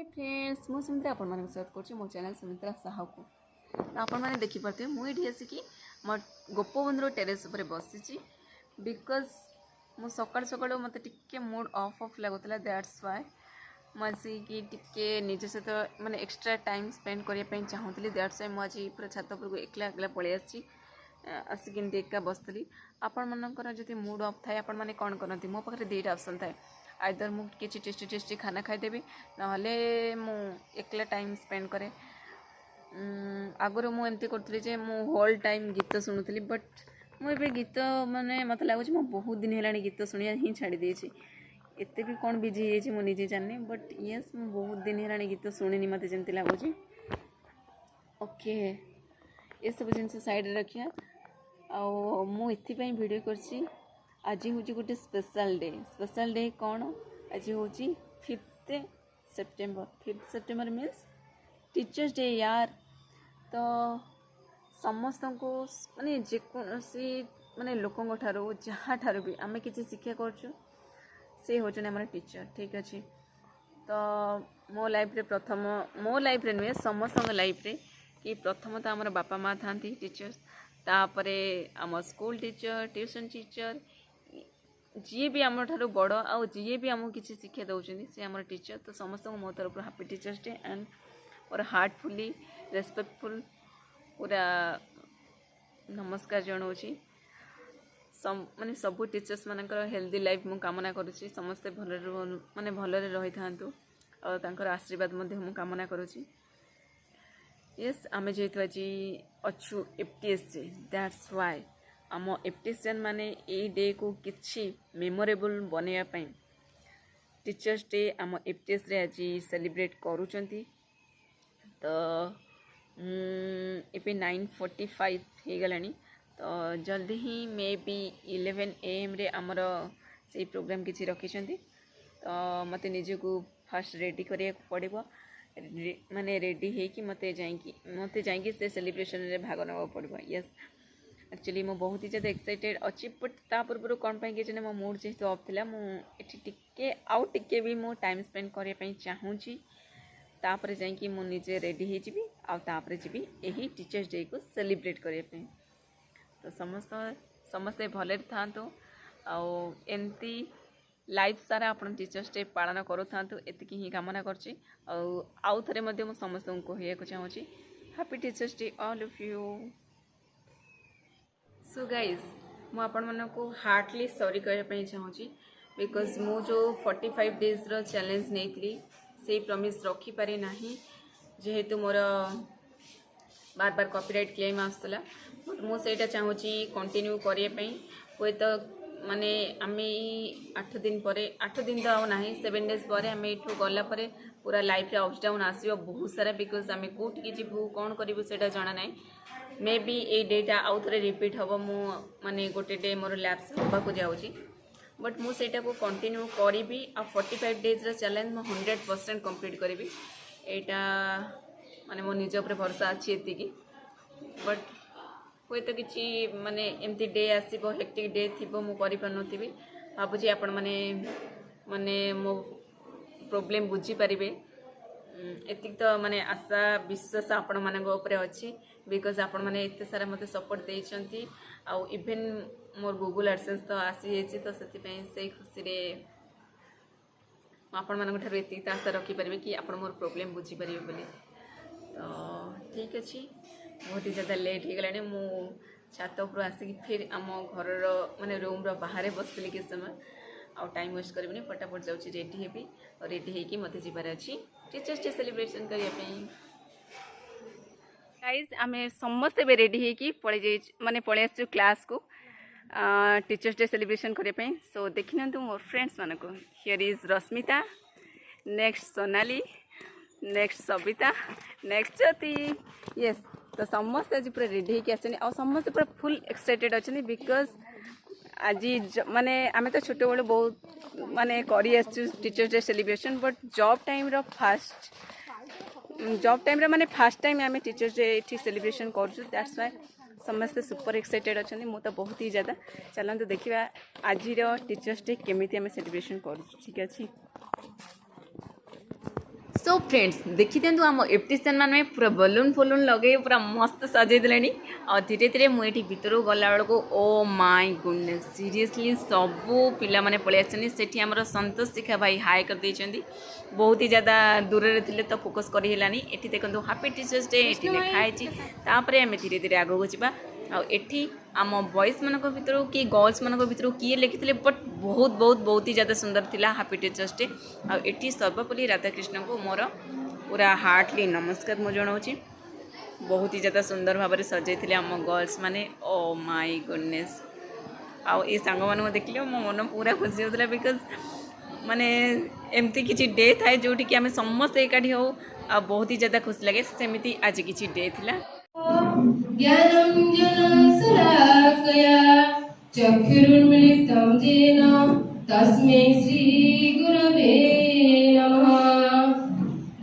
Friends मु सुमित्रा आपण मानक स्वागत करछि मो चैनल सुमित्रा साहू को आपण माने देखि परते मु एठी आसी कि मो गोपबंधुर टेरेस ऊपर बसिछि बिकॉज मु सकाळ सकाळ मते टिके मूड ऑफ लागुतला दैट्स व्हाई मसी कि टिके निज सहित माने एक्स्ट्रा टाइम स्पेंड करिया पई चाहूतली दैट्स व्हाई मु आज पूरा छात ऊपर एकला एकला पळै आछि आसिक एका बसतली आपण मनकर जदि मूड ऑफ थाए आपण माने कोन करनती मो पाखरे दुईटा ऑप्शन थाए आइदर मु किछि टेस्टी टेस्टी खाना खाईदेवी नहले मु एकला टाइम स्पेंड करे आगुरी मु एमती करथली जे मु होल टाइम गीत शुणुली बट मुझे गीत माने मत लगुच मु बहुत दिन है गीत शुणिया ही छाड़ी देछि एते भी कौन बिजी है मु निजे जाने बट यस मु बहुत दिन है गीत शुणिनी मत जमती लगुच ओके ये सब जिन साइड रखिया आथपाई भिडियो करछि आज हूँ गोटे स्पेशल डे कौन आज हूँ 5th September means teachers day यार तो समस्त को माने जेकोसी माने लोकों ठारो जहाँ ठारो भी आमे किसी शिक्षा करछु से होचने हमारे टीचर ठीक अच्छे तो मो लाइफ रे प्रथम मो लाइफ रे नुहे समस्त लाइफ रे कि प्रथम तो आम बापा माँ था टीचर्स तापरे आम स्कूल टीचर ट्यूशन टीचर जी भी आम ठार बड़ आउ जी भी आमको किसी शिक्षा दौरान से आम टीचर तो समस्त मो तरफ हैप्पी टीचर्स डे एंड और हार्टफुली रेस्पेक्टफुल पूरा नमस्कार जनाऊँगी माने सबू टीचर्स मानकर हेल्दी लाइफ मु कामना करुच्ची समस्ते भल माने भलरे रही था और तांकर आशीर्वाद मु कामना करुच्ची यस आम जेहेतु आज अच्छु एफटीएस डे दैट्स व्हाई आम एफटीएस जन माने ए डे को किछि मेमोरेबल बनैया टीचर्स डे आम एफटीएस रे आज सेलिब्रेट करूचंती तो एपे 9:45 हो गलानी तो जल्दी ही मे बी 11 AM रे आमर से प्रोग्राम किछि रखिछंती तो मते निजे को फास्ट रेडी करिया पड़िबो माने रेडी है कि मते जाइकी से सेलिब्रेशन रे भाग नवा पड़ो यस एक्चुअली मो बहुत ही ज़्यादा एक्साइटेड अच्छी बट ता पूर्व कौन पाई कि मो मूड जेहेतु ऑफ थिला मु एठी टिके आउ टिके भी मो टाइम स्पेंड करिया पई चाहूची तापरे जाइकी मु निजे रेडी हो जीवी आउ तापरे जीवी एही टीचर्स डे को सेलिब्रेट करिया पई तो समस्ते भले थांतु आउ एमती लाइफ सारा अपन टीचर्स डे पालन करूँ एतिकी ही कामना करछि आउ थरे मध्य मु समस्त को कहया चाहूँगी happy teachers day all of you so guys मु आपण मन को हार्टली सॉरी कहया चाहूँगी बिकॉज मु जो 45 डेज रो चैलेंज नहीं से प्रॉमिस रखी पारे नाही जेहेतु मोर बार बार कॉपीराइट क्लेम आसला बट मु सेटा चाहूँगी कंटिन्यू करिया पई होय तो माने आमे 8 दिन परे 8 दिन तो आउ नाही 7 डेज पर आमे इठू गला परे पूरा लाइफ रे अप्स डाउन आसीबो बहुत सारा बिकॉज आमे कोट की जीवु कोन करिवु सेटा जाना नाही मे बी ए डेटा आउ थरे रिपीट हबो मु माने गोटे डे मोर लैप्स होबा को जाउची बट मु सेटा को कंटिन्यू करिवि आ 45 डेज रा चैलेंज मु 100% कंप्लीट करिवि एटा माने मो निज ऊपर भरोसा अछि एति की बट हुए तो किसी माने एमती डे आसीबो हेक्टिक डे थिबो मु करि पनोतिबी भाबुची आपण माने माने मो प्रॉब्लम बुझी पारिबे एतिक तो माने आशा विश्वास आपण मानक ऊपर अछि बिकॉज आपण माने एते सारा मते सपोर्ट देइचंती आ इवन मोर गूगल एडसेंस तो आसी जेछि तो सेति पई से खुशी रे आपण मानक ठारो एतिक आशा रखि पारिबे कि आपण मोर प्रॉब्लम बुझी पारिबे बोली तो ठीक अछि बहुत ही ज़्यादा लेट हो गलानी मु छात उपर आसिक फिर आम घर माने रूम रो बाहर बसली कि समय आउ टाइम वेस्ट करबनी फटाफट जाऊँ रेडी हेबी और रेडी होगी मत जीवार अच्छी टीचर्स डे सेलिब्रेशन करने गाइज आम समस्ते भी रेडी होगी पड़े माने पड़े आसु क्लास को टीचर्स डे सेलिब्रेशन करने सो देखी ना मोर फ्रेंड्स मान को here is Rashmita next Sonali next Sabita next Jyoti yes तो समस्त आज पूरा रेडी होकर आसने समस्त पूरा फुल एक्साइटेड अच्छा बिकॉज आज माने आमे तो छोटे बड़े बहुत माने करी teachers day celebration but job time रो माने फर्स्ट टाइम आमे टीचर्स डे ये सेलिब्रेशन करूँ दैट्स व्हाई समस्ते सुपर एक्साइटेड अच्छा मु तो बहुत ही ज़्यादा चलते देखा आज टीचर्स डे केमी आम सेलिब्रेशन करूँ ठीक अच्छे सो फ्रेंड्स देखी दिखाँ आम एप्टिशियन मैंने पूरा बलून फलून लगे पूरा मस्त सजे देले और धीरे धीरे मुझे भीतर गला बेलू ओ माय गुडनेस सीरियसली सबू पिला माने पलि आछन सेठी हमर संतोष शिखा भाई हाई कर देछंदी बहुत ही ज़्यादा दूर रे थिले तो फोकस करी हेलानी एठी देखंतु हैप्पी टीचर्स डे एठी लिखा है तापरे आम धीरे धीरे आगो जीवा आठी आम बॉयज मान भर कि गर्ल्स मान भर किए लिखी बट बहुत बहुत बहुत ही ज़्यादा सुंदर थिला हैप्पी टीचर्स डे आठी सर्वपल्ली राधाकृष्ण को मोर पूरा हार्टली नमस्कार मु जनाऊँगी बहुत ही ज़्यादा सुंदर भाव में सजाई आम गर्ल्स माने ओ माय गुडनेस आउ ये सांग मान देखिले मो मन पूरा खुशी होता बिकज माने एमती किसी डे थाए जोटी कि आम समस्त एकाठी हो बहुत ही ज़्यादा खुशी लगे सेमती आज किसी डे थिला ज्ञानं जनशलाकया चक्षुरुन्मिलितं येन तस्मै श्रीगुरवे नमः।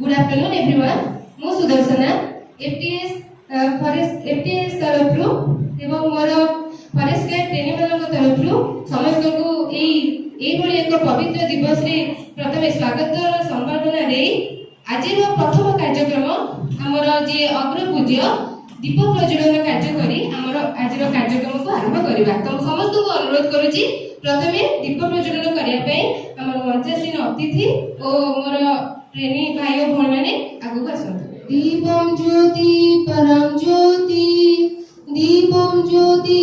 गुड आफ्टरनून एवरीवन मु सुदर्शना एफटीएस तरफ एवं मोर फॉरेस्ट गार्ड ट्रेनिंग मान तरफ समस्त को एभली एक पवित्र दिवस रे प्रथम स्वागत संबर्धना दे आज प्रथम कार्यक्रम आमर जे अग्र पूज्य दीप प्रज्वलन कार्य करी आमर आज कार्यक्रम को आरंभ करवा तो समस्त को अनुरोध करुची प्रथमे दीप प्रज्वलन करिया पे आमर मंचासीन अतिथि और मोर ट्रेनी भाई और भौणी माने आगु आसंतु। दीपम ज्योति परम ज्योति दीपम ज्योति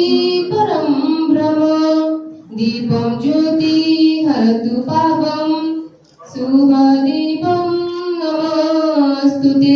परम ब्रह्म दीपम ज्योति हरतु पापम शुभ दीपम नमस्तुते।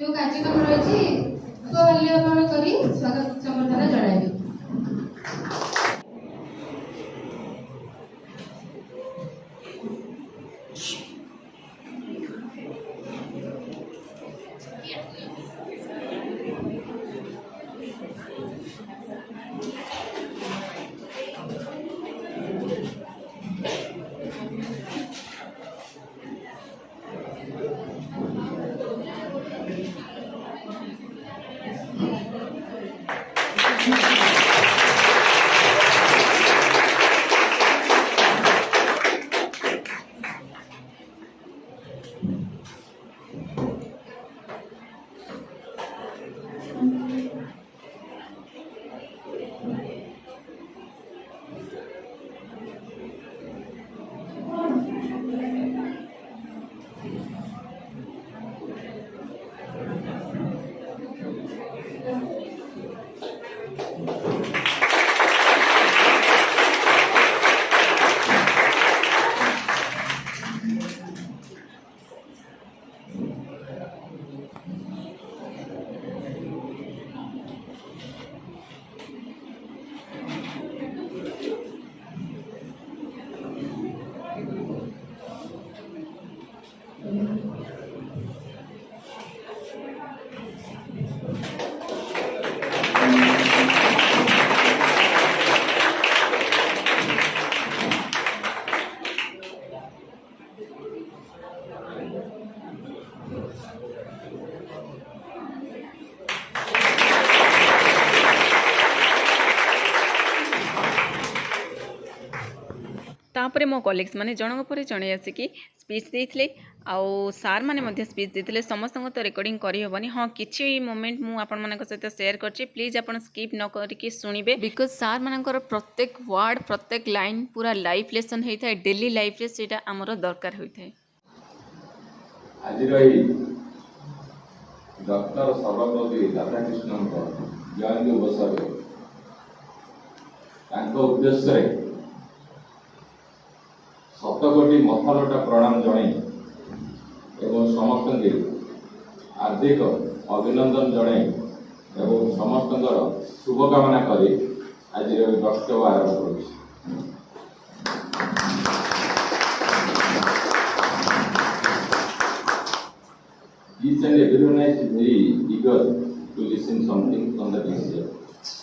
जो कार्यक्रम रही उपमाल्यार्पण कर स्वागत संबर्धना जनाइबे। तापर मो कलिग्स मैंने जनक पर जड़े आसिक स्पीच देते आउ सार मैंने स्पीच देते समस्त तो रेकर्डिंग करहबनी हाँ किसी मोमेंट मुझे सहित सेयार कर प्लीज आप स्किप न करके शुणिबे बिकज सार मानकर प्रत्येक वर्ड प्रत्येक लाइन पूरा लाइफ लेसन होता है डेली लाइफ रे सेटा आमर दरकार होता है। आज डॉक्टर सर्वपल्ली राधाकृष्णन जयंती अवसर उद्देश्य शतकोटी मथलटा प्रणाम जन एवं समस्त हार्दिक अभिनंदन जन एवं समस्त शुभकामना करी आज वक्तव्य आरंभ करुँ। Each and everyone is very eager to listen something from the teacher.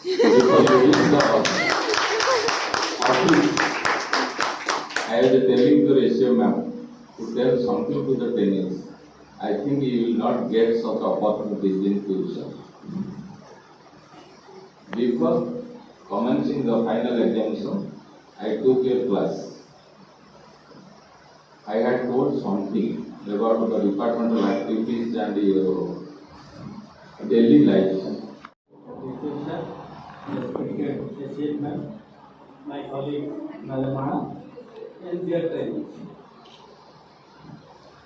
Because it is the office. I was telling to Ratio ma'am to tell something to the tenants. I think you will not get such opportunities in future. Before commencing the final examination, I took your class. I had told something about the departmental activities and your daily life. Respected ma'am, my colleague Madam Anna, and dear trainees.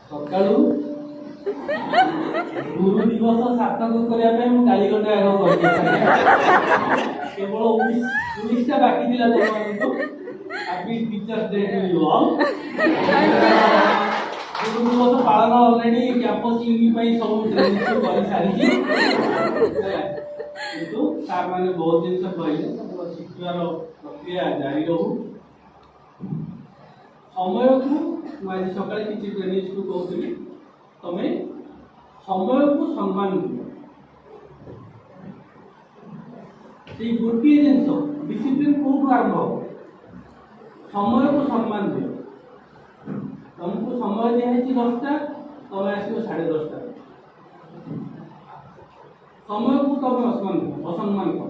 सकाळू गुरु दिवस सार्थक करने गाड़ी घंटे आग केवल 19टा बाकी थिला तो happy teachers day to you all. गुरु दिवस पालन ऑलरेडी कैंपस यूनिट सब ट्रेनिंग कर सारी किंतु सार मैंने बहुत जिन कहले शिक्षार प्रक्रिया जारी रहू। समय को आज सका किसी ट्रेनिंग को कहती तमें समय को सम्मान दियो गोटे जिन डिसिप्लिन कौटू आरंभ हो समय को सम्मान दियो तुमको समय दिखाई 10टा तुम आसो 10:30 समय को तुम असम्मान कर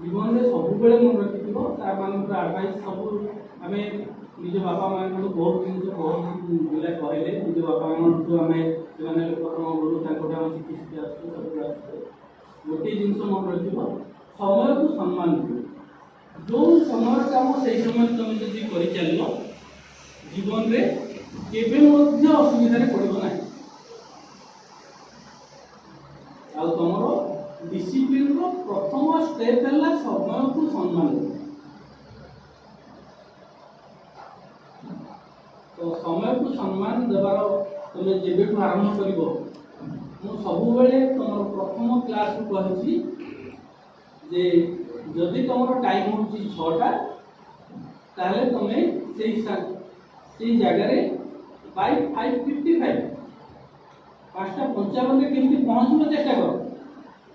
जीवन में सब बेले मन रखी सार मान आडभाइस सब आम निज बापा मान बहुत जिन बहुत पिला कहले निज बापा मान गुरु शिखी शिखी आस गोटे जिन मन रख समय को सम्मान दियो जो समय काम से समय तुम जब कर चल जीवन रे केबे मध्य असुविधा पड़ो ना आ तुम डिसिप्लिन रो प्रथम स्टेप है समय को सम्मान तो समय को सम्मान देवार तुम जेबेठू आरंभ कर सब बेले तुम प्रथम क्लास कही जे जदि तुम टाइम हो 6टा ताले तुम्हें से जगह 5:55 5:55 केमती पहुँचने चेष्टा कर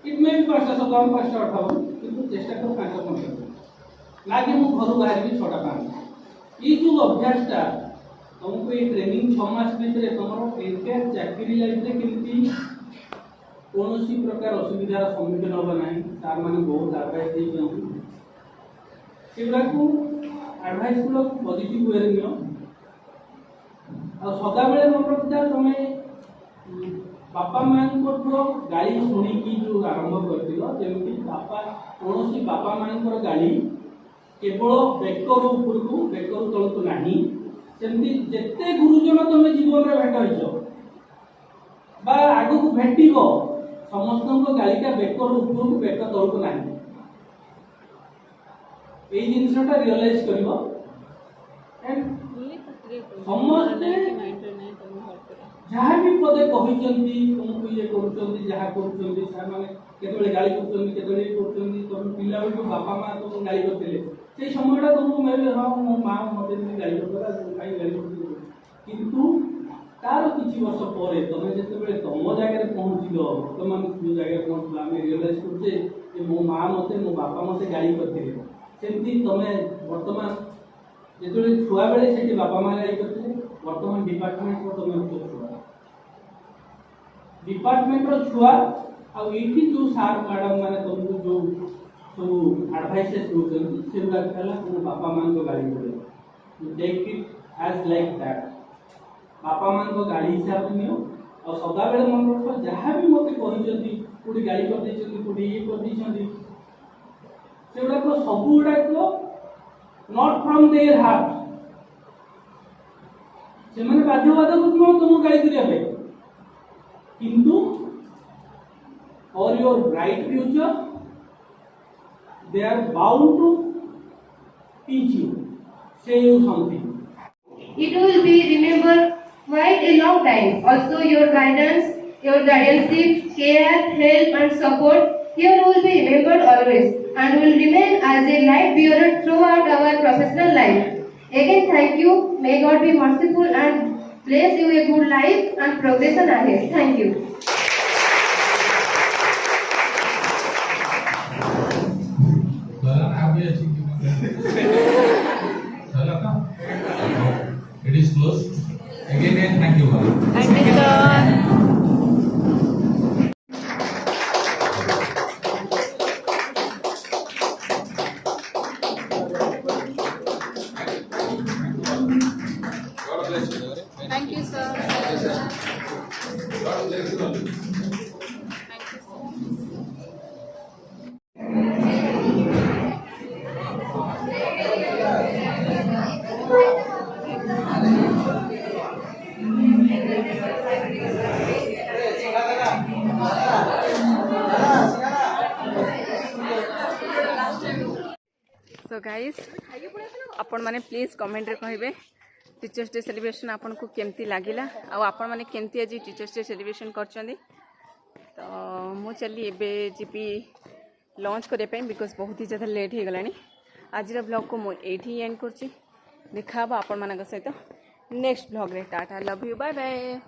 इट मे भी 5:57 5:58 किंतु चेष्टा कर 5:55 ना कि मुझे घर बाहर 6:05 ये जो अभ्यासटा तुमको ये ट्रेनिंग 6 मास भीतर तुम एंटायर चाकरी लाइफ रे केमती कौन प्रकार असुविधार सम्मुखीन होगा ना सार मैंने बहुत एडभाइस देगुड़ा को एडभाइस गुड़ पॉजिटिव वे नियो सदा बेले मन रखा तुम बापा माँ गाड़ी शुणिकी जो आरंभ करमी बापा कौन बापा माँ गाड़ी केवल बेकर उपरकू बेकर तलू ना सेमती जिते गुरुजन तुम जीवन में भेट हो आग को भेट समस्त गाड़ीटा बेकर उपरकू बेक तलू ना ये जिनसा रियलाइज कर समस्ते जहाँ भी पदे कहते तुमको ये कर गाड़ी कर पिला बापा माँ तुम गाड़ी करते से समय तुमको मैं हाँ मो माँ मत गाड़ी कर गाड़ी किंतु तार किसी वर्ष पर तुम जो तुम जगह पहुँच बर्तमान जो जगह पहुँचल आम रियलाइज करुचे मो माँ मत मो बापा मत गाड़ी करते सेमती तुम बर्तमान जो छुआ बेले से बापा माँ गाड़ी करते बर्तमान डिपार्टमेंट तुम छुआ डिपार्टमेंट छुआ आईटी जो सार मैडम मैंने तुमको जो सब एडवाइसेस दूसरी से तुम बापा माँ को गाड़ी पड़े take it as like that बापा माँ को गाड़ी हिसाब से नियो और सदा बेले मन रख जहाँ भी मत कहते कौटी गाड़ी करदे कौटी ये करदे सेगुड़ाक सबुड़ाक नॉट फ्रॉम देयर हार्ट से मैंने बाध्यबाधक तुम गाड़ी करने किंतु और your bright future they are bound to teach you say you something. It will be remembered quite a long time. Also, your guidance, your guardianship, care, help, and support here will be remembered always and will remain as a light bearer throughout our professional life. Again, thank you. May God be merciful and bless you a good life and progression ahead. Thank you. It is closed. Again, thank you. Thank you, sir. Thank you, sir. So guys आपण माने please comment रे कहिबे teachers day celebration आपन को केमती लागिला आ आपण माने केमती आज टीचर्स डे सेलिब्रेशन करछंदी तो मु चली एबे जीपी लॉन्च करे पे बिकॉज बहुत ही ज़्यादा लेट हो गलानी आज ब्लॉग को मु एठी एंड करछि देखा आपण मानक सहित नेक्स्ट ब्लॉग रे tata love you bye bye.